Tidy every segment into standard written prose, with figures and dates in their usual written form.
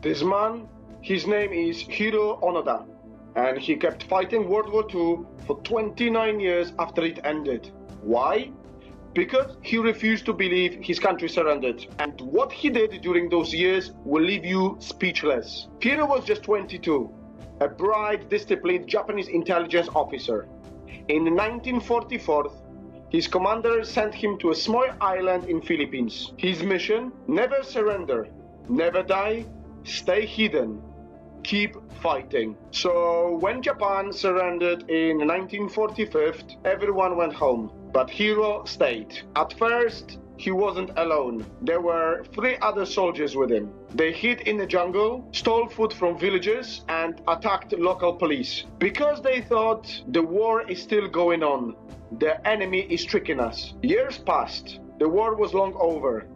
This man, his name is Hiroo Onoda, and he kept fighting World War II for 29 years after it ended. Why? Because he refused to believe his country surrendered, and what he did during those years will leave you speechless. Hiroo was just 22, a bright, disciplined Japanese intelligence officer. In 1944, his commander sent him to a small island in Philippines. His mission: never surrender, never die, stay hidden, keep fighting. So when Japan surrendered in 1945, everyone went home, but Hiroo stayed. At first, he wasn't alone. There were 3 other soldiers with him. They hid in the jungle, stole food from villagers, and attacked local police. Because they thought the war is still going on, the enemy is tricking us. Years passed. The war was long over.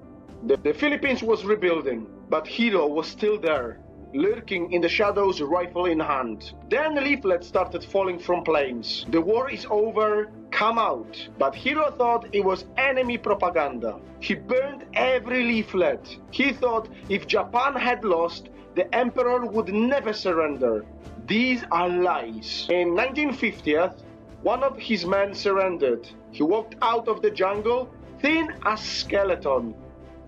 The Philippines was rebuilding, but Hiroo was still there, lurking in the shadows, rifle in hand. Then leaflets started falling from planes. The war is over, come out. But Hiroo thought it was enemy propaganda. He burned every leaflet. He thought if Japan had lost, the emperor would never surrender. These are lies. In 1950, one of his men surrendered. He walked out of the jungle, thin as skeleton.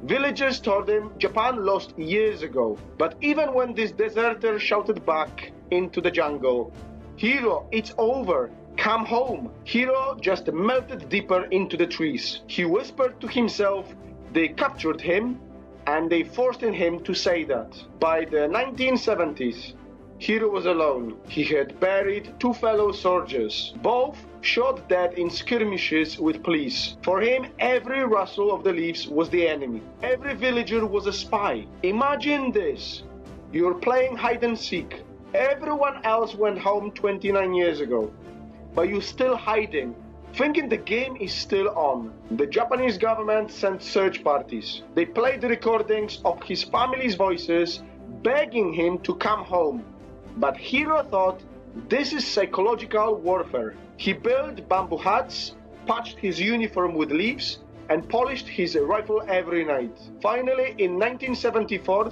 Villagers told him Japan lost years ago. But even when this deserter shouted back into the jungle, "Hiroo, it's over, come home," Hiroo just melted deeper into the trees. He whispered to himself. They captured him and they forced him to say that. By the 1970s, Hiroo was alone. He had buried 2 fellow soldiers, both shot dead in skirmishes with police. For him, every rustle of the leaves was the enemy. Every villager was a spy. Imagine this. You're playing hide and seek. Everyone else went home 29 years ago, but you're still hiding, thinking the game is still on. The Japanese government sent search parties. They played recordings of his family's voices, begging him to come home. But Hiroo thought this is psychological warfare. He built bamboo huts, patched his uniform with leaves, and polished his rifle every night. Finally, in 1974,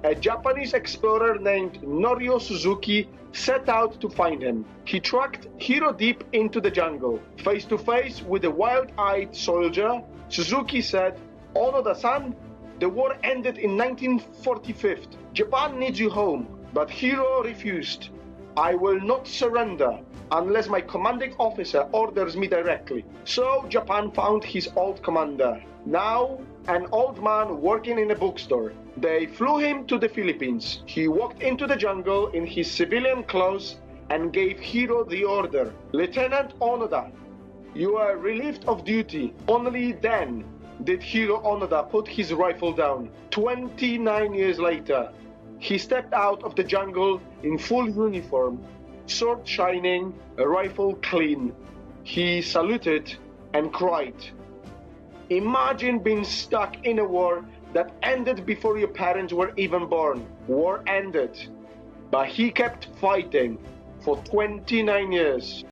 a Japanese explorer named Norio Suzuki set out to find him. He tracked Hiroo deep into the jungle. Face to face with a wild-eyed soldier, Suzuki said, "Onoda-san, the war ended in 1945. Japan needs you home." But Hiroo refused. "I will not surrender unless my commanding officer orders me directly." So Japan found his old commander, now an old man working in a bookstore. They flew him to the Philippines. He walked into the jungle in his civilian clothes and gave Hiroo the order, "Lieutenant Onoda, you are relieved of duty." Only then did Hiroo Onoda put his rifle down. 29 years later, he stepped out of the jungle in full uniform, sword shining, a rifle clean. He saluted and cried. Imagine being stuck in a war that ended before your parents were even born. War ended, but he kept fighting for 29 years.